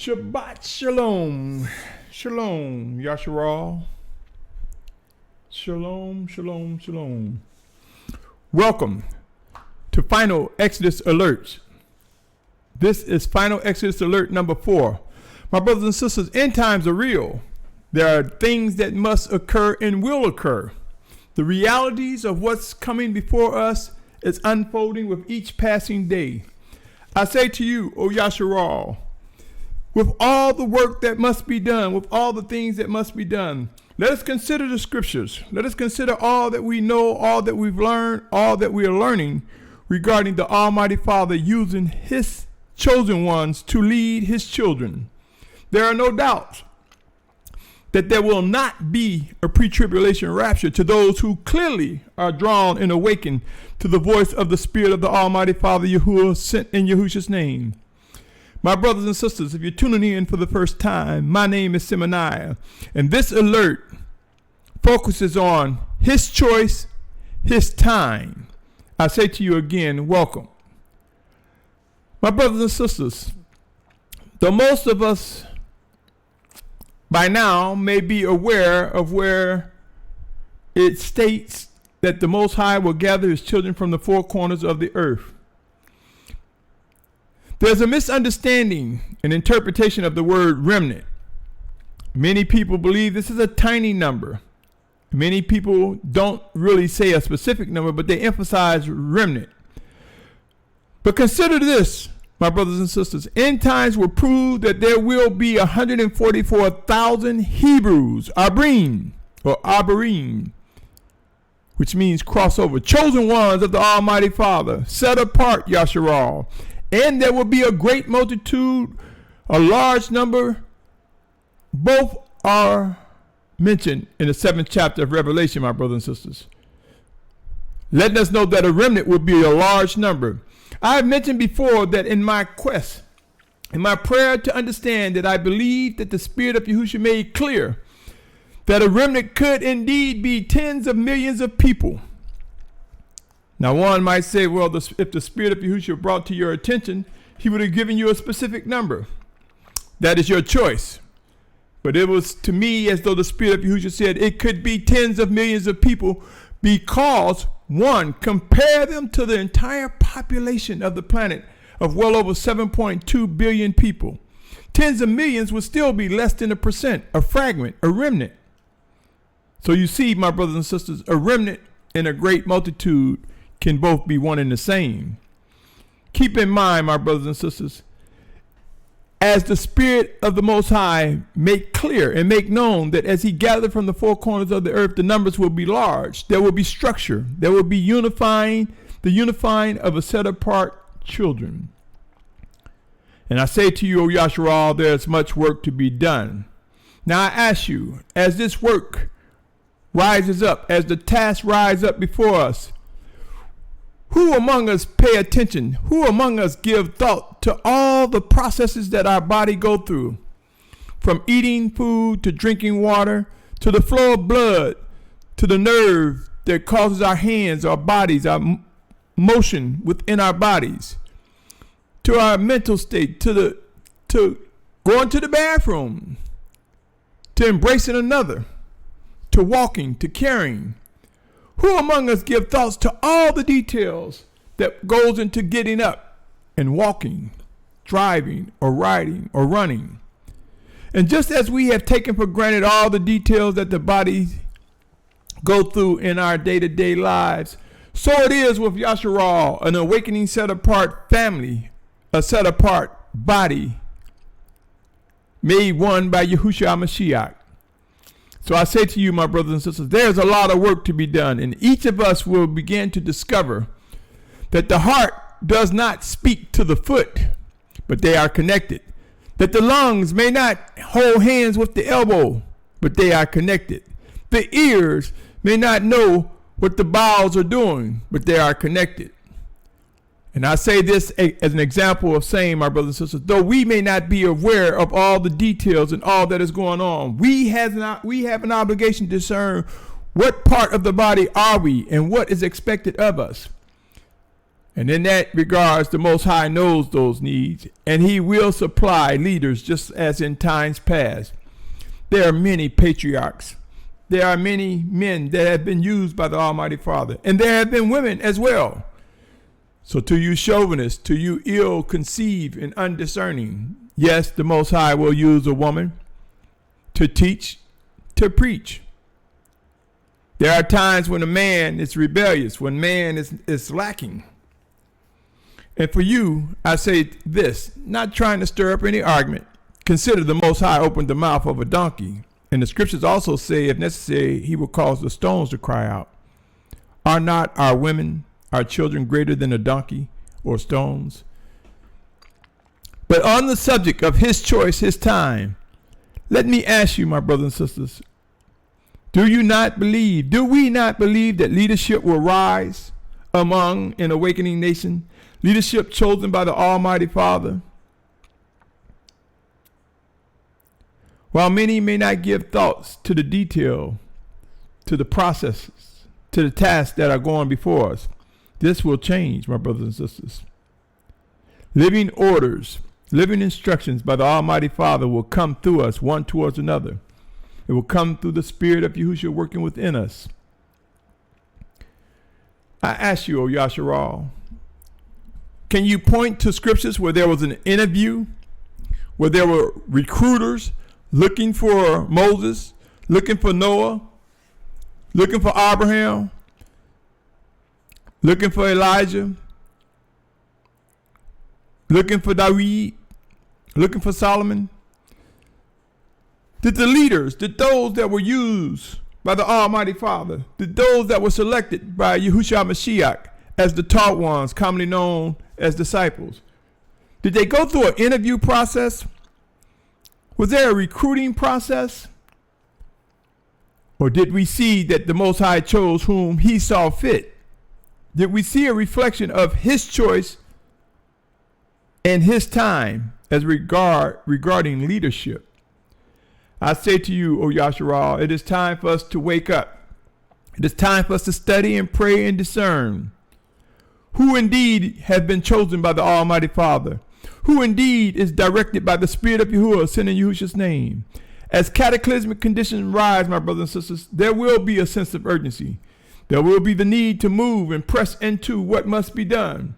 Shabbat Shalom. Shalom, Yashar'al. Shalom, shalom, shalom. Welcome to Final Exodus Alerts. This is Final Exodus Alert number 4. My brothers and sisters, end times are real. There are things that must occur and will occur. The realities of what's coming before us is unfolding with each passing day. I say to you, O Yashar'al, with all the work that must be done, with all the things that must be done, let us consider the scriptures. Let us consider all that we know, all that we've learned, all that we are learning regarding the Almighty Father using his chosen ones to lead his children. There are no doubts that there will not be a pre-tribulation rapture to those who clearly are drawn and awakened to the voice of the Spirit of the Almighty Father Yahuah sent in Yahusha's name. My brothers and sisters, if you're tuning in for the first time, my name is Symmanayah, and this alert focuses on his choice, his time. I say to you again, welcome. My brothers and sisters, though most of us by now may be aware of where it states that the Most High will gather his children from the four corners of the earth, there's a misunderstanding and interpretation of the word remnant. Many people believe this is a tiny number. Many people don't really say a specific number, but they emphasize remnant. But consider this, my brothers and sisters. End times will prove that there will be 144,000 Hebrews, Abrim, which means crossover, chosen ones of the Almighty Father, set apart, Yashar'al. And there will be a great multitude, a large number. Both are mentioned in the 7th chapter of Revelation, my brothers and sisters. Letting us know that a remnant will be a large number. I have mentioned before that in my quest, in my prayer to understand that I believe that the Spirit of Yahusha made clear that a remnant could indeed be tens of millions of people. Now, one might say, well, if the Spirit of Yahushua brought to your attention, he would have given you a specific number. That is your choice. But it was to me as though the Spirit of Yahushua said it could be tens of millions of people because, one, compare them to the entire population of the planet of well over 7.2 billion people. Tens of millions would still be less than 1%, a fragment, a remnant. So you see, my brothers and sisters, a remnant and a great multitude can both be one and the same. Keep in mind, my brothers and sisters, as the Spirit of the Most High make clear and make known that as he gathered from the four corners of the earth, the numbers will be large. There will be structure. There will be the unifying of a set apart children. And I say to you, O Yashar'al, there's much work to be done. Now I ask you, as this work rises up, as the tasks rise up before us, who among us pay attention? Who among us give thought to all the processes that our body go through? From eating food to drinking water, to the flow of blood, to the nerve that causes our hands, our bodies, our motion within our bodies, to our mental state, to going to the bathroom, to embracing another, to walking, to caring. Who among us give thoughts to all the details that goes into getting up and walking, driving, or riding, or running? And just as we have taken for granted all the details that the body go through in our day-to-day lives, so it is with Yashar'al, an awakening set-apart family, a set-apart body made one by Yahusha HaMashiach. So I say to you, my brothers and sisters, there's a lot of work to be done, and each of us will begin to discover that the heart does not speak to the foot, but they are connected. That the lungs may not hold hands with the elbow, but they are connected. The ears may not know what the bowels are doing, but they are connected. And I say this as an example of saying, my brothers and sisters, though we may not be aware of all the details and all that is going on, we have an obligation to discern what part of the body are we and what is expected of us. And in that regards, the Most High knows those needs, and he will supply leaders just as in times past. There are many patriarchs. There are many men that have been used by the Almighty Father, and there have been women as well. So to you chauvinists, to you ill-conceived and undiscerning, yes, the Most High will use a woman to teach, to preach. There are times when a man is rebellious, when man is lacking. And for you, I say this, not trying to stir up any argument. Consider the Most High opened the mouth of a donkey. And the scriptures also say, if necessary, he will cause the stones to cry out. Are not our women, our children greater than a donkey or stones? But on the subject of his choice, his time, let me ask you, my brothers and sisters, do we not believe that leadership will rise among an awakening nation? Leadership chosen by the Almighty Father? While many may not give thoughts to the detail, to the processes, to the tasks that are going before us, this will change, my brothers and sisters. Living orders, living instructions by the Almighty Father will come through us one towards another. It will come through the Spirit of Yahusha working within us. I ask you, O Yashar'al, can you point to scriptures where there was an interview, where there were recruiters looking for Moses, looking for Noah, looking for Abraham, looking for Elijah, looking for David, looking for Solomon? Did the leaders, did those that were used by the Almighty Father, did those that were selected by Yahusha Mashiach as the taught ones, commonly known as disciples, did they go through an interview process? Was there a recruiting process? Or did we see that the Most High chose whom he saw fit? Did we see a reflection of his choice and his time as regarding leadership? I say to you, O Yashar'al, it is time for us to wake up. It is time for us to study and pray and discern who indeed has been chosen by the Almighty Father, who indeed is directed by the Spirit of Yahuah, sent in Yahusha's name. As cataclysmic conditions rise, my brothers and sisters, there will be a sense of urgency. There will be the need to move and press into what must be done.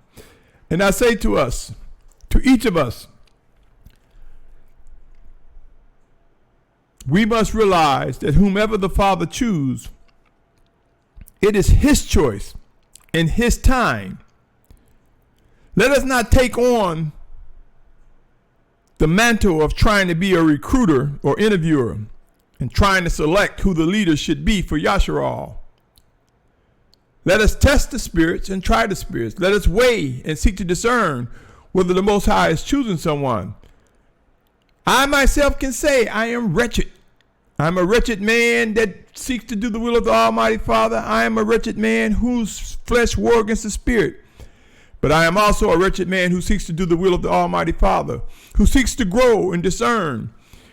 And I say to us, to each of us, we must realize that whomever the Father chooses, it is his choice and his time. Let us not take on the mantle of trying to be a recruiter or interviewer and trying to select who the leader should be for Yashar'al. Let us test the spirits and try the spirits. Let us weigh and seek to discern whether the Most High is choosing someone. I myself can say I am wretched. I'm a wretched man that seeks to do the will of the Almighty Father. I am a wretched man whose flesh war against the spirit. But I am also a wretched man who seeks to do the will of the Almighty Father, who seeks to grow and discern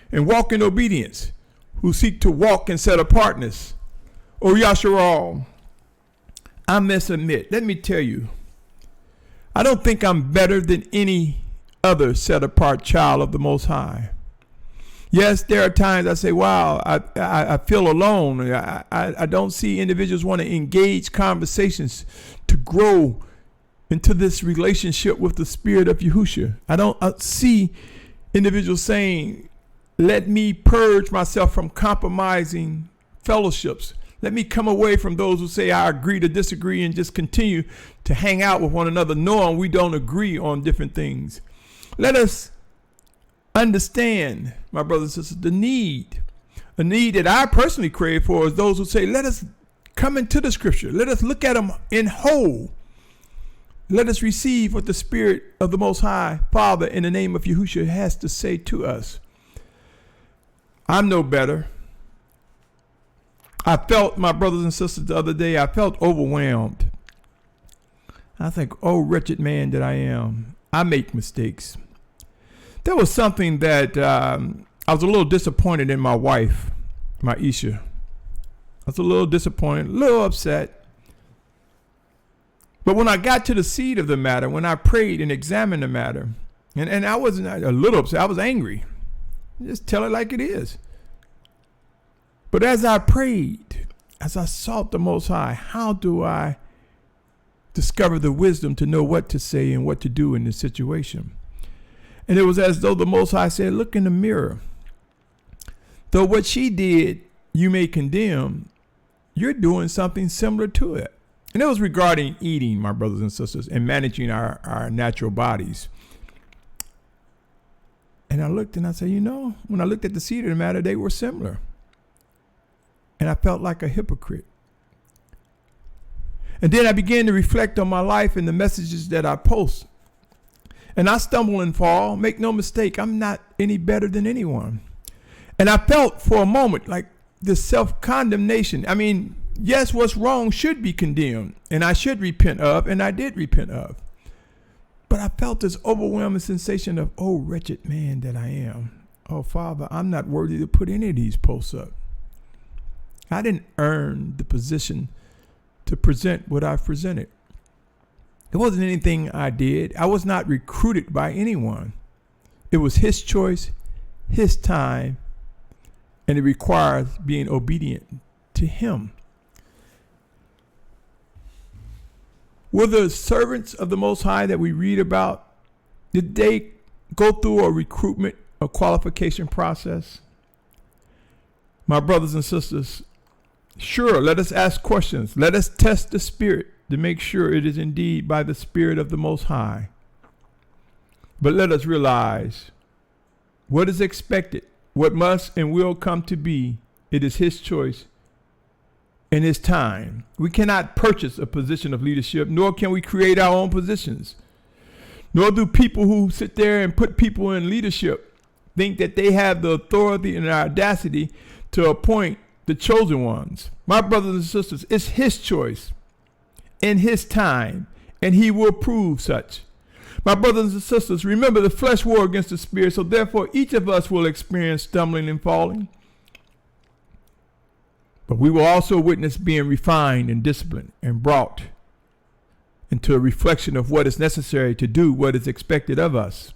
and walk in obedience, who seek to walk in set apartness. O Yashar'al, I must admit, let me tell you, I don't think I'm better than any other set apart child of the Most High. Yes, there are times I say, wow, I feel alone. I don't see individuals want to engage conversations to grow into this relationship with the Spirit of Yahusha. I don't see individuals saying, let me purge myself from compromising fellowships. Let me come away from those who say I agree to disagree and just continue to hang out with one another knowing we don't agree on different things. Let us understand, my brothers and sisters, the need. A need that I personally crave for is those who say, let us come into the scripture. Let us look at them in whole. Let us receive what the Spirit of the Most High Father in the name of Yahusha has to say to us. I'm no better. I felt, my brothers and sisters, the other day, I felt overwhelmed. I think, oh, wretched man that I am. I make mistakes. There was something that I was a little disappointed in my wife, my Isha. I was a little disappointed, a little upset. But when I got to the seed of the matter, when I prayed and examined the matter, and I wasn't a little upset, I was angry. Just tell it like it is. But as I prayed, as I sought the Most High, how do I discover the wisdom to know what to say and what to do in this situation? And it was as though the Most High said, look in the mirror. Though what she did, you may condemn, you're doing something similar to it. And it was regarding eating, my brothers and sisters, and managing our natural bodies. And I looked and I said, when I looked at the seed of the matter, they were similar. And I felt like a hypocrite. And then I began to reflect on my life and the messages that I post. And I stumble and fall. Make no mistake, I'm not any better than anyone. And I felt for a moment like this self-condemnation. I mean, yes, what's wrong should be condemned, and I should repent of, and I did repent of. But I felt this overwhelming sensation of, oh, wretched man that I am. Oh, Father, I'm not worthy to put any of these posts up. I didn't earn the position to present what I've presented. It wasn't anything I did. I was not recruited by anyone. It was his choice, his time, and it requires being obedient to him. Were the servants of the Most High that we read about, did they go through a recruitment or qualification process? My brothers and sisters, sure, let us ask questions. Let us test the Spirit to make sure it is indeed by the Spirit of the Most High. But let us realize what is expected, what must and will come to be, it is his choice and his time. We cannot purchase a position of leadership, nor can we create our own positions. Nor do people who sit there and put people in leadership think that they have the authority and the audacity to appoint the chosen ones. My brothers and sisters, it's his choice in his time, and he will prove such. My brothers and sisters, remember the flesh war against the spirit, so therefore each of us will experience stumbling and falling. But we will also witness being refined and disciplined and brought into a reflection of what is necessary to do what is expected of us.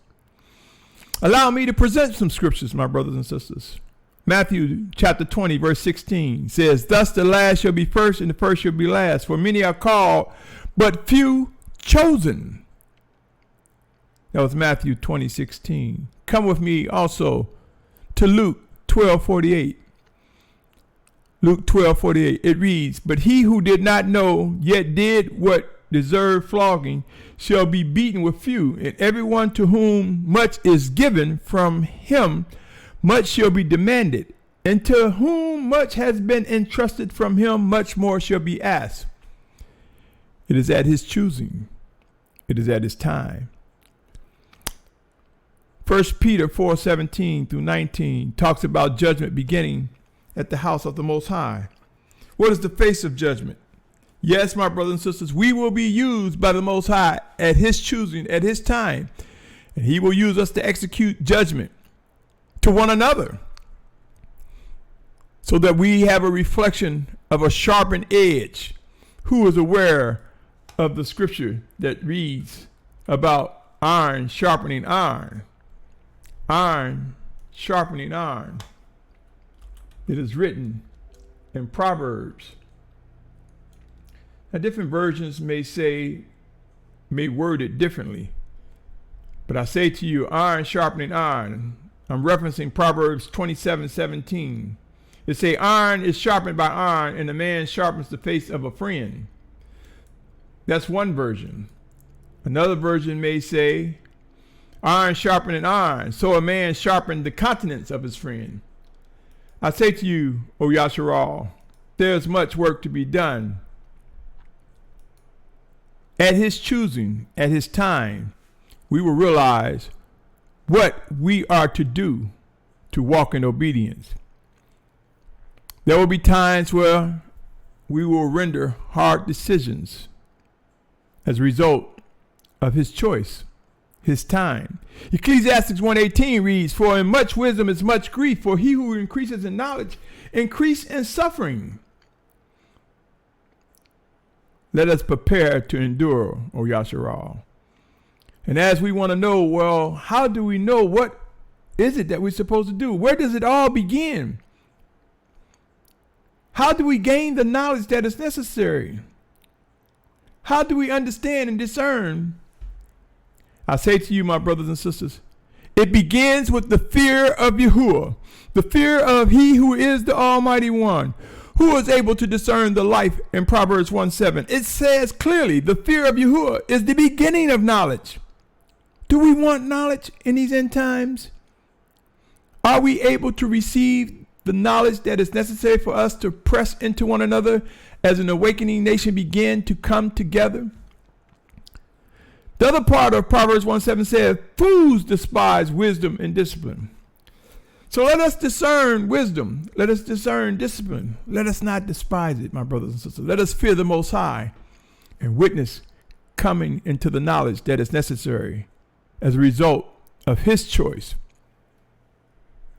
Allow me to present some scriptures, my brothers and sisters. Matthew chapter 20, verse 16 says, thus the last shall be first and the first shall be last. For many are called, but few chosen. That was Matthew 20:16. Come with me also to Luke 12:48. Luke 12:48. It reads, but he who did not know, yet did what deserved flogging, shall be beaten with few. And everyone to whom much is given, from him much shall be demanded. And to whom much has been entrusted, from him much more shall be asked. It is at his choosing. It is at his time. 1 Peter 4:17 through 19 talks about judgment beginning at the house of the Most High. What is the face of judgment? Yes, my brothers and sisters, we will be used by the Most High at his choosing, at his time. And he will use us to execute judgment to one another, so that we have a reflection of a sharpened edge. Who is aware of the scripture that reads about iron sharpening iron? Iron sharpening iron. It is written in Proverbs. Now, different versions may word it differently. But I say to you, iron sharpening iron. I'm referencing Proverbs 27:17. It say, iron is sharpened by iron, and a man sharpens the face of a friend. That's one version. Another version may say, iron sharpening iron, so a man sharpened the countenance of his friend. I say to you, O Yashar'al, there's much work to be done. At his choosing, at his time, we will realize what we are to do to walk in obedience. There will be times where we will render hard decisions as a result of his choice, his time. Ecclesiastes 1:18 reads, for in much wisdom is much grief, for he who increases in knowledge increase in suffering. let us prepare to endure, O Yashar'al. And as we want to know, well, how do we know what is it that we're supposed to do? Where does it all begin? How do we gain the knowledge that is necessary? How do we understand and discern? I say to you, my brothers and sisters, it begins with the fear of Yahuah, the fear of He who is the Almighty One, who is able to discern the life in Proverbs 1:7. It says clearly, the fear of Yahuah is the beginning of knowledge. Do we want knowledge in these end times? Are we able to receive the knowledge that is necessary for us to press into one another as an awakening nation begin to come together? The other part of Proverbs 1:7 says, fools despise wisdom and discipline. So let us discern wisdom. Let us discern discipline. Let us not despise it, my brothers and sisters. Let us fear the Most High and witness coming into the knowledge that is necessary as a result of His choice,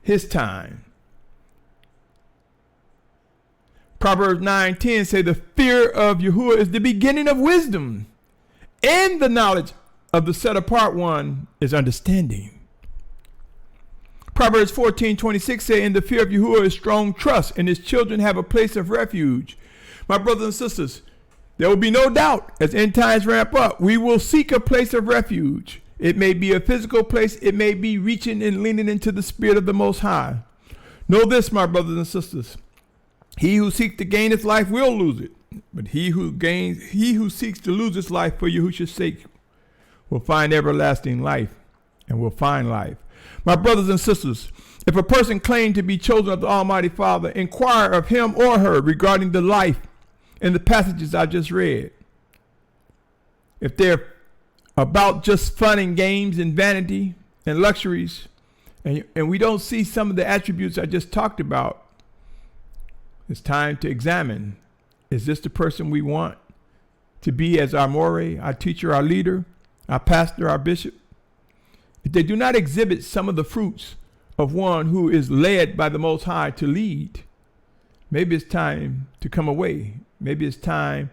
His time. Proverbs 9:10 say the fear of Yahuah is the beginning of wisdom, and the knowledge of the set apart one is understanding. Proverbs 14:26 say, in the fear of Yahuah is strong trust, and His children have a place of refuge. My brothers and sisters, there will be no doubt as end times ramp up, we will seek a place of refuge. It may be a physical place. It may be reaching and leaning into the Spirit of the Most High. Know this, my brothers and sisters. He who seeks to gain his life will lose it. But he who seeks to lose his life for Yahusha's sake will find everlasting life and will find life. My brothers and sisters, if a person claimed to be chosen of the Almighty Father, inquire of him or her regarding the life in the passages I just read. If they're about just fun and games and vanity and luxuries, and we don't see some of the attributes I just talked about, it's time to examine. Is this the person we want to be as our more, our teacher, our leader, our pastor, our bishop? If they do not exhibit some of the fruits of one who is led by the Most High to lead, maybe it's time to come away. Maybe it's time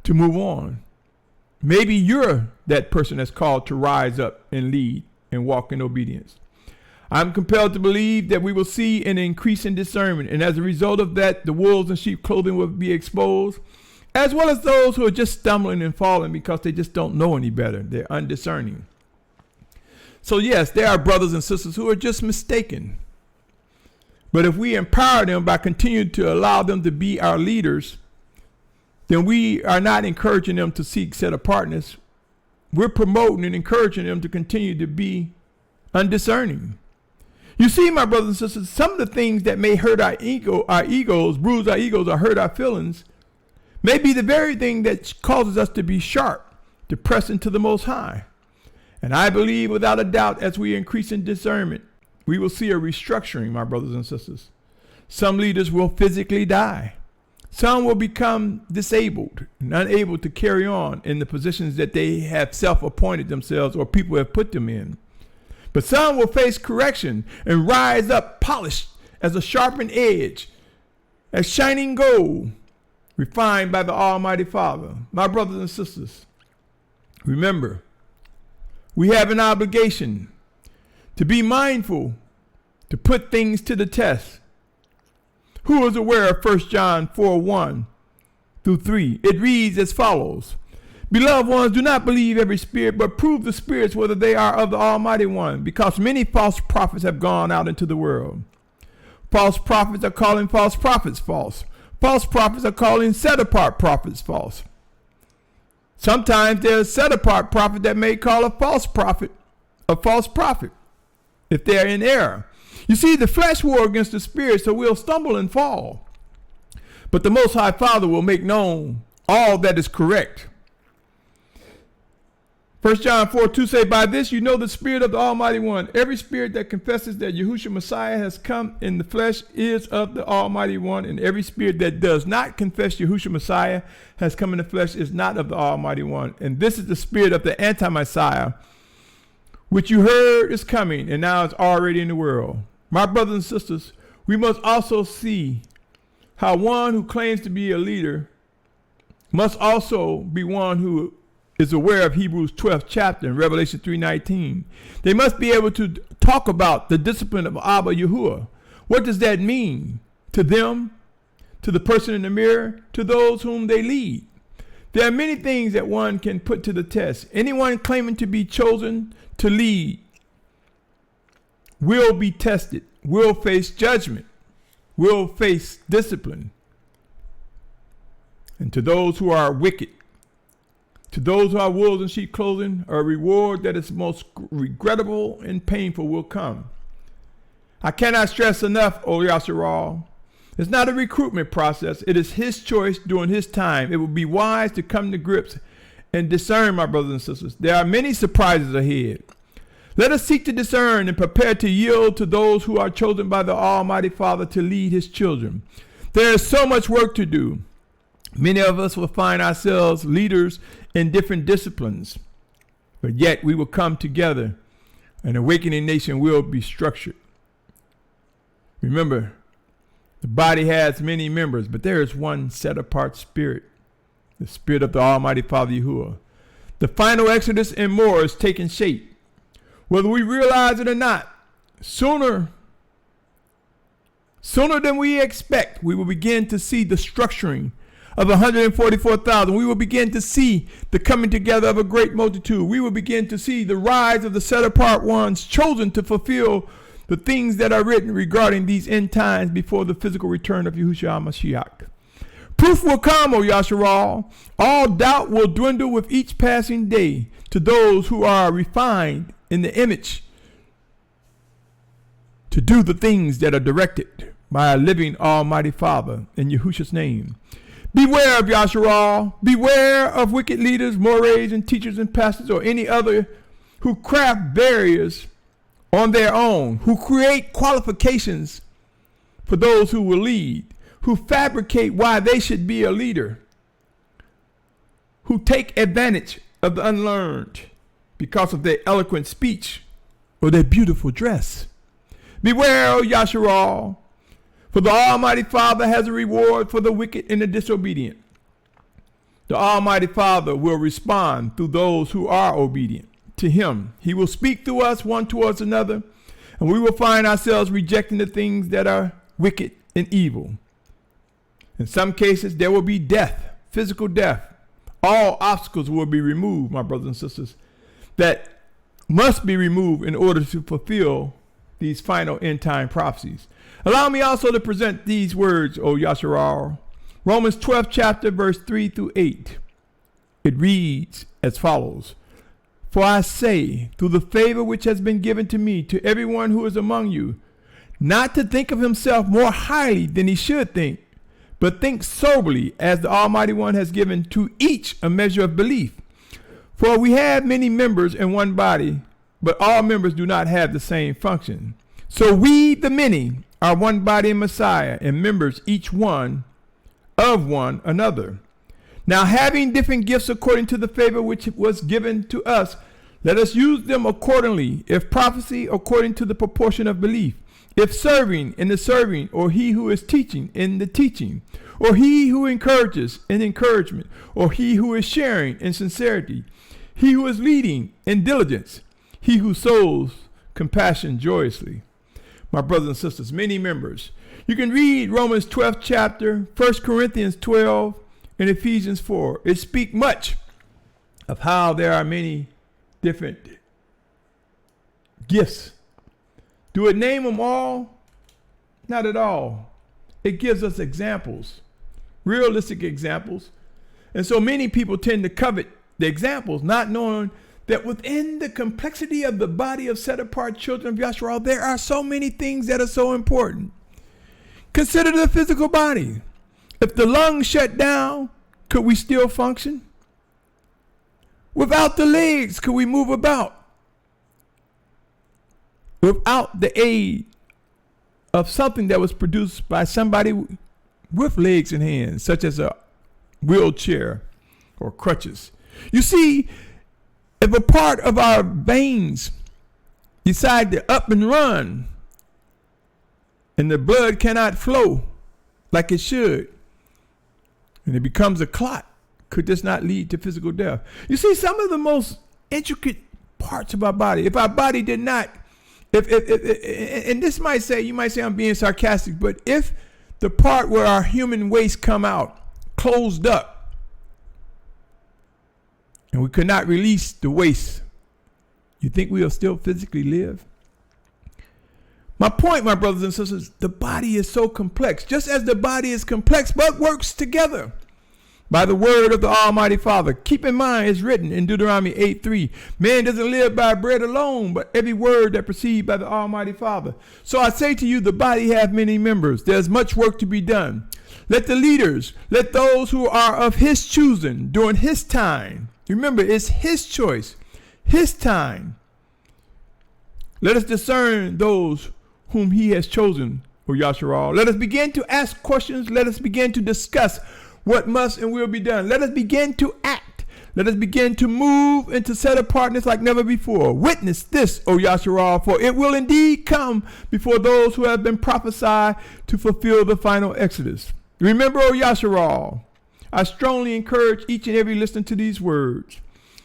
to move on. Maybe you're that person that's called to rise up and lead and walk in obedience. I'm compelled to believe that we will see an increase in discernment, and as a result of that, the wolves in sheep clothing will be exposed, as well as those who are just stumbling and falling because they just don't know any better. They're undiscerning. So yes, there are brothers and sisters who are just mistaken. But if we empower them by continuing to allow them to be our leaders, then we are not encouraging them to seek set apartness. We're promoting and encouraging them to continue to be undiscerning. You see, my brothers and sisters, some of the things that may hurt our egos, bruise our egos, or hurt our feelings, may be the very thing that causes us to be sharp, to press into the Most High. And I believe without a doubt, as we increase in discernment, we will see a restructuring, my brothers and sisters. Some leaders will physically die. Some will become disabled and unable to carry on in the positions that they have self-appointed themselves or people have put them in. But some will face correction and rise up polished as a sharpened edge, as shining gold, refined by the Almighty Father. My brothers and sisters, remember, we have an obligation to be mindful, to put things to the test. Who is aware of 1 John 4:1-3? It reads as follows. Beloved ones, do not believe every spirit, but prove the spirits whether they are of the Almighty One, because many false prophets have gone out into the world. False prophets are calling false prophets false. False prophets are calling set-apart prophets false. Sometimes there's a set-apart prophet that may call a false prophet if they're in error. You see, the flesh war against the spirit, so we'll stumble and fall. But the Most High Father will make known all that is correct. 1 John 4:2 say, by this you know the spirit of the Almighty One. Every spirit that confesses that Yahusha Messiah has come in the flesh is of the Almighty One, and every spirit that does not confess Yahusha Messiah has come in the flesh is not of the Almighty One. And this is the spirit of the anti-Messiah, which you heard is coming, and now is already in the world. My brothers and sisters, we must also see how one who claims to be a leader must also be one who is aware of Hebrews 12th chapter and Revelation 3:19. They must be able to talk about the discipline of Abba Yahuah. What does that mean to them, to the person in the mirror, to those whom they lead? There are many things that one can put to the test. Anyone claiming to be chosen to lead will be tested, will face judgment, will face discipline. And to those who are wicked, to those who are wolves in sheep clothing, a reward that is most regrettable and painful will come. I cannot stress enough, O Yashar'al, it's not a recruitment process. It is his choice during his time. It would be wise to come to grips and discern, my brothers and sisters. There are many surprises ahead. Let us seek to discern and prepare to yield to those who are chosen by the Almighty Father to lead his children. There is so much work to do. Many of us will find ourselves leaders in different disciplines, but yet we will come together. An awakening nation will be structured. Remember, the body has many members, but there is one set-apart spirit, the spirit of the Almighty Father Yahuah. The final exodus and more is taking shape. Whether we realize it or not, sooner than we expect, we will begin to see the structuring of 144,000. We will begin to see the coming together of a great multitude. We will begin to see the rise of the set-apart ones chosen to fulfill the things that are written regarding these end times before the physical return of Yahusha HaMashiach. Proof will come, O Yasharal. All doubt will dwindle with each passing day to those who are refined in the image to do the things that are directed by a living Almighty Father in Yahusha's name. Beware of Yasharal. Beware of wicked leaders, mores, and teachers and pastors, or any other who craft barriers on their own, who create qualifications for those who will lead, who fabricate why they should be a leader, who take advantage of the unlearned because of their eloquent speech or their beautiful dress. Beware, O Yasharal, for the Almighty Father has a reward for the wicked and the disobedient. The Almighty Father will respond through those who are obedient to him. He will speak through us one towards another, and we will find ourselves rejecting the things that are wicked and evil. In some cases, there will be death, physical death. All obstacles will be removed, my brothers and sisters, that must be removed in order to fulfill these final end time prophecies. Allow me also to present these words, O Yasharal. Romans 12th chapter, verse 3 through 8. It reads as follows. For I say, through the favor which has been given to me, to everyone who is among you, not to think of himself more highly than he should think, but think soberly, as the Almighty One has given to each a measure of belief. For we have many members in one body, but all members do not have the same function. So we, the many, are one body in Messiah, and members each one of one another. Now, having different gifts according to the favor which was given to us, let us use them accordingly. If prophecy, according to the proportion of belief. If serving, in the serving, or he who is teaching, in the teaching. Or he who encourages, in encouragement. Or he who is sharing, in sincerity. He who is leading, in diligence. He who sows compassion joyously. My brothers and sisters, many members. You can read Romans 12th chapter, 1 Corinthians 12, and Ephesians 4. It speaks much of how there are many different gifts. Do it name them all? Not at all. It gives us examples, realistic examples. And so many people tend to covet the examples, not knowing that within the complexity of the body of set-apart children of Yashar'al, there are so many things that are so important. Consider the physical body. If the lungs shut down, could we still function? Without the legs, could we move about? Without the aid of something that was produced by somebody with legs and hands, such as a wheelchair or crutches. You see, if a part of our veins decide to up and run and the blood cannot flow like it should, and it becomes a clot, could this not lead to physical death? You see, some of the most intricate parts of our body, if our body did not, and this might say, you might say I'm being sarcastic, but if the part where our human waste come out closed up and we could not release the waste, you think we'll still physically live? My point, my brothers and sisters, the body is so complex. Just as the body is complex, but works together by the word of the Almighty Father. Keep in mind, it's written in Deuteronomy 8:3, man doesn't live by bread alone, but every word that proceeds by the Almighty Father. So I say to you, the body have many members. There's much work to be done. Let the leaders, let those who are of his choosing during his time. Remember, it's his choice, his time. Let us discern those whom he has chosen, O Yashar'al. Let us begin to ask questions. Let us begin to discuss what must and will be done. Let us begin to act. Let us begin to move into set apartness like never before. Witness this, O Yashar'al, for it will indeed come before those who have been prophesied to fulfill the final exodus. Remember, O Yashar'al, I strongly encourage each and every listener to these words.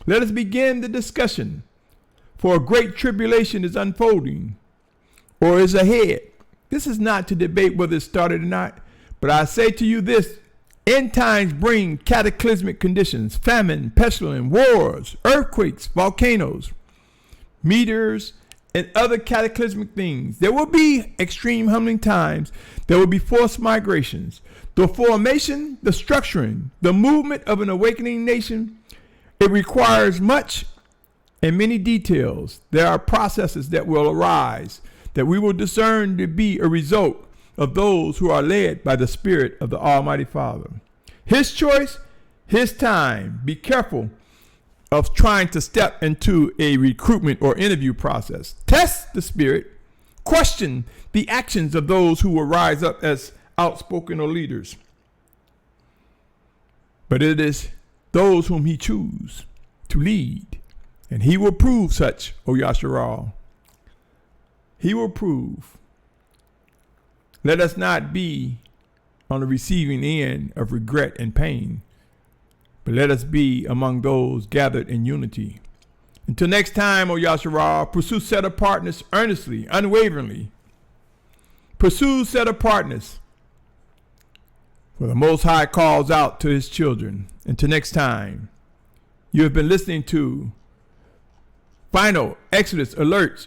Let us begin the discussion, for a great tribulation is unfolding or is ahead. This is not to debate whether it started or not, but I say to you this: end times bring cataclysmic conditions, famine, pestilence, wars, earthquakes, volcanoes, meteors, and other cataclysmic things. There will be extreme humbling times. There will be forced migrations. The formation, the structuring, the movement of an awakening nation, it requires much and many details. There are processes that will arise that we will discern to be a result of those who are led by the Spirit of the Almighty Father. His choice, his time. Be careful of trying to step into a recruitment or interview process. Test the Spirit. Question the actions of those who will rise up as outspoken or leaders. But it is those whom he chooses to lead, and he will prove such, O Yasharal. He will prove. Let us not be on the receiving end of regret and pain, but let us be among those gathered in unity. Until next time, O Yasharal, pursue set apartness earnestly, unwaveringly. Pursue set apartness, for the Most High calls out to his children. Until next time, you have been listening to Final Exodus Alerts.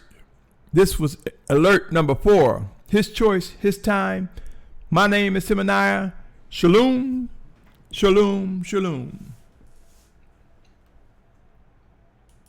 This was alert number 4. His choice, his time. My name is Symmanayah. Shalom, shalom, shalom.